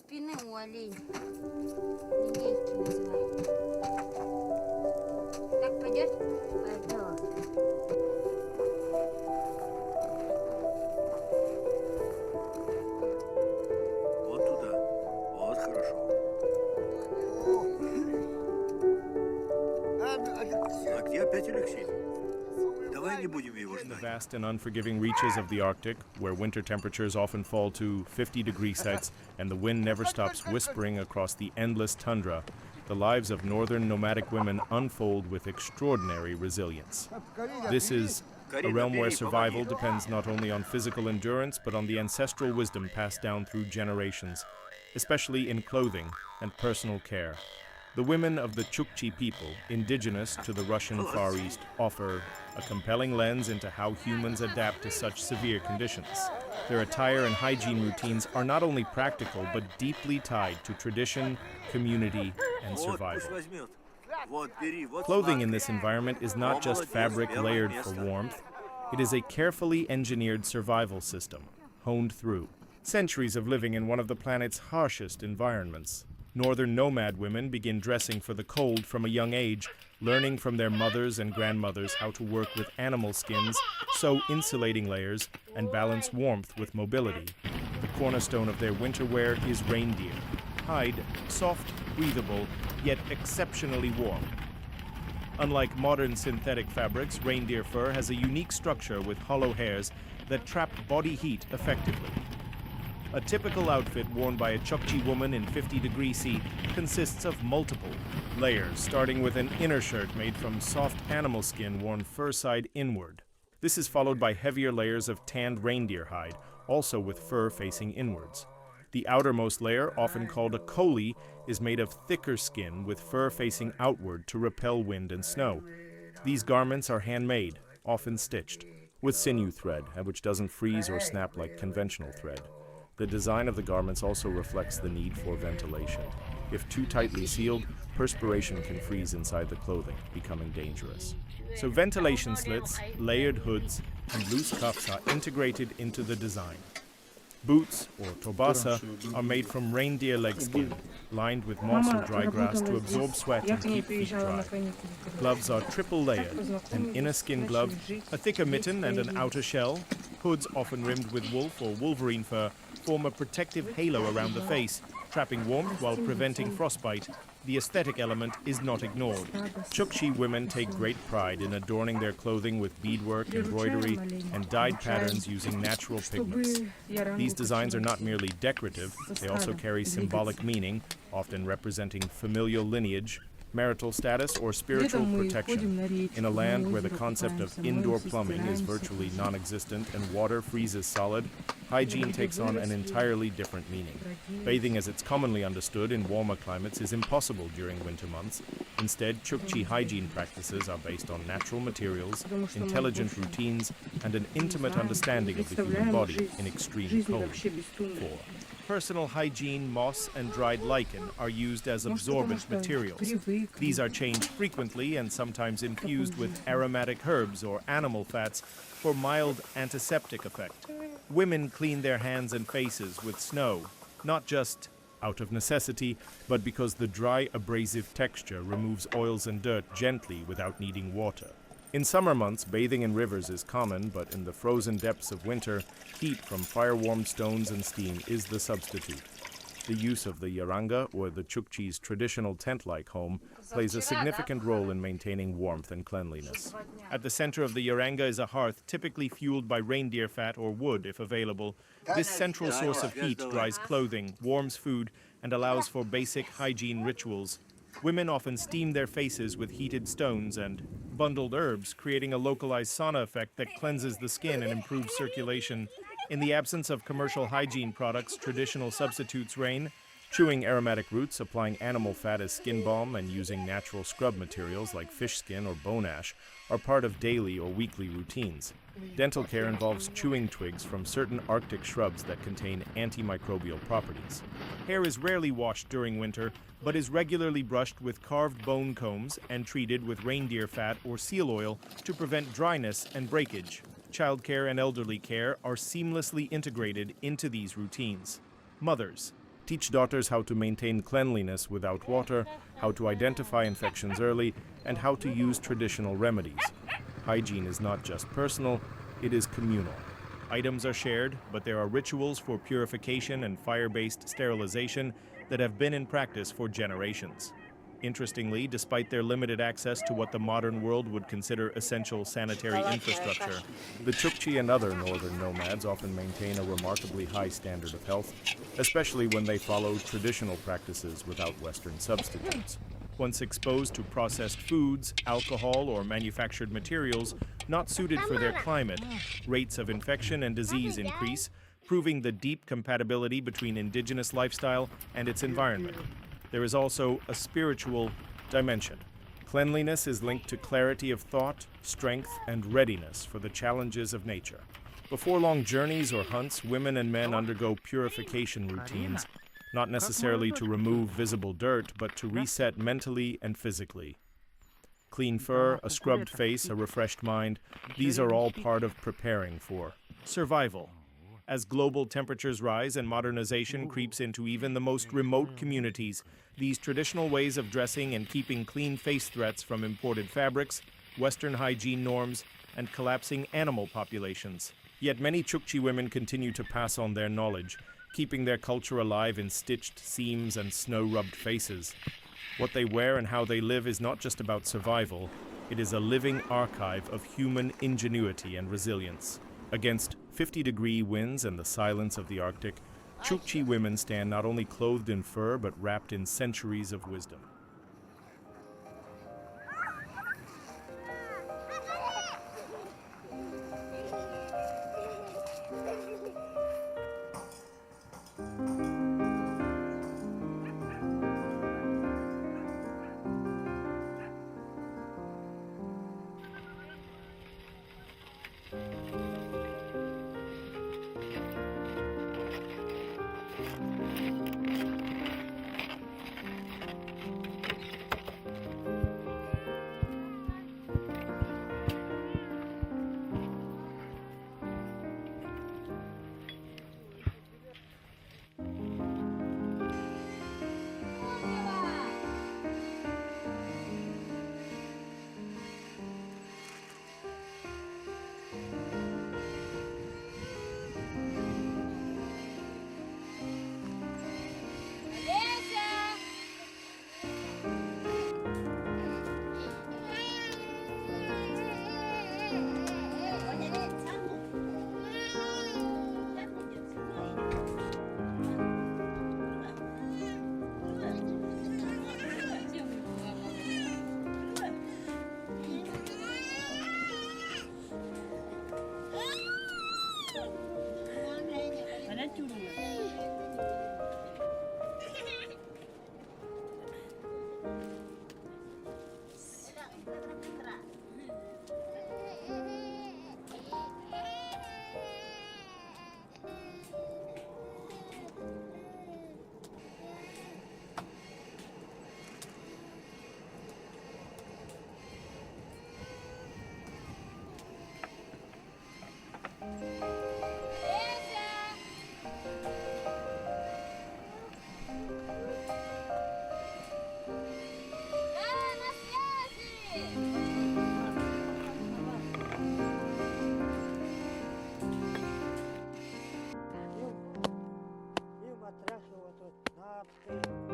спины у оленей. Линейки называют. Так пойдет? Пойдет. Вот туда. Вот хорошо. А где опять Алексей? Давай не будем его The ждать. vast and unforgiving reaches of the Arctic, where winter temperatures often fall to 50-degree Celsius and the wind never stops whispering across the endless tundra, the lives of northern nomadic women unfold with extraordinary resilience. This is a realm where survival depends not only on physical endurance but on the ancestral wisdom passed down through generations, especially in clothing and personal care. The women of the Chukchi people, indigenous to the Russian Far East, offer a compelling lens into how humans adapt to such severe conditions. Their attire and hygiene routines are not only practical but deeply tied to tradition, community, and Вот, survival. пусть возьмет. Вот, бери, вот Clothing in сладкое. this environment is not just fabric layered for warmth, it is a carefully engineered survival system, honed through centuries of living in one of the planet's harshest environments. Northern nomad women begin dressing for the cold from a young age, learning from their mothers and grandmothers how to work with animal skins, sew insulating layers, and balance warmth with mobility. The cornerstone of their winter wear is reindeer. Hide, soft, breathable, yet exceptionally warm. Unlike modern synthetic fabrics, reindeer fur has a unique structure with hollow hairs that trap body heat effectively. A typical outfit worn by a Chukchi woman in 50-degree C consists of multiple layers, starting with an inner shirt made from soft animal skin worn fur side inward. This is followed by heavier layers of tanned reindeer hide, also with fur facing inwards. The outermost layer, often called a koli, is made of thicker skin with fur facing outward to repel wind and snow. These garments are handmade, often stitched, with sinew thread, which doesn't freeze or snap like conventional thread. The design of the garments also reflects the need for ventilation. If too tightly sealed, perspiration can freeze inside the clothing, becoming dangerous. So ventilation slits, layered hoods, and loose cuffs are integrated into the design. Boots, or tobasa, are made from reindeer leg skin, lined with moss or dry grass to absorb sweat and keep feet dry. Gloves are triple layered, an inner skin glove, a thicker mitten, and an outer shell. Hoods, often rimmed with wolf or wolverine fur, form a protective halo around the face, trapping warmth while preventing frostbite. The aesthetic element is not ignored. Chukchi women take great pride in adorning their clothing with beadwork, embroidery, and dyed patterns using natural pigments. These designs are not merely decorative, they also carry symbolic meaning, often representing familial lineage, marital status, or spiritual protection. In a land where the concept of indoor plumbing is virtually non-existent and water freezes solid, hygiene takes on an entirely different meaning. Bathing as it's commonly understood in warmer climates is impossible during winter months. Instead, Chukchi hygiene practices are based on natural materials, intelligent routines, and an intimate understanding of the human body in extreme cold. 4. Personal hygiene, moss, and dried lichen are used as absorbent materials. These are changed frequently and sometimes infused with aromatic herbs or animal fats for mild antiseptic effect. Women clean their hands and faces with snow, not just out of necessity, but because the dry, abrasive texture removes oils and dirt gently without needing water. In summer months, bathing in rivers is common, but in the frozen depths of winter, heat from fire-warmed stones and steam is the substitute. The use of the yaranga, or the Chukchi's traditional tent-like home, plays a significant role in maintaining warmth and cleanliness. At the center of the yaranga is a hearth, typically fueled by reindeer fat or wood if available. This central source of heat dries clothing, warms food, and allows for basic hygiene rituals. Women often steam their faces with heated stones and bundled herbs, creating a localized sauna effect that cleanses the skin and improves circulation. In the absence of commercial hygiene products, traditional substitutes reign. Chewing aromatic roots, applying animal fat as skin balm, and using natural scrub materials like fish skin or bone ash are part of daily or weekly routines. Dental care involves chewing twigs from certain Arctic shrubs that contain antimicrobial properties. Hair is rarely washed during winter, but is regularly brushed with carved bone combs and treated with reindeer fat or seal oil to prevent dryness and breakage. Childcare and elderly care are seamlessly integrated into these routines. Mothers, teach daughters how to maintain cleanliness without water, how to identify infections early, and how to use traditional remedies. Hygiene is not just personal, it is communal. Items are shared, but there are rituals for purification and fire-based sterilization that have been in practice for generations. Interestingly, despite their limited access to what the modern world would consider essential sanitary infrastructure, the Chukchi and other northern nomads often maintain a remarkably high standard of health, especially when they follow traditional practices without Western substitutes. Once exposed to processed foods, alcohol, or manufactured materials not suited for their climate, rates of infection and disease increase, proving the deep compatibility between indigenous lifestyle and its environment. There is also a spiritual dimension. Cleanliness is linked to clarity of thought, strength, and readiness for the challenges of nature. Before long journeys or hunts, women and men undergo purification routines, not necessarily to remove visible dirt, but to reset mentally and physically. Clean fur, a scrubbed face, a refreshed mind, these are all part of preparing for survival. As global temperatures rise and modernization creeps into even the most remote communities, these traditional ways of dressing and keeping clean face threats from imported fabrics, Western hygiene norms, and collapsing animal populations. Yet many Chukchi women continue to pass on their knowledge, keeping their culture alive in stitched seams and snow-rubbed faces. What they wear and how they live is not just about survival, it is a living archive of human ingenuity and resilience. Against 50-degree winds and the silence of the Arctic, Chukchi women stand not only clothed in fur but wrapped in centuries of wisdom. Trash,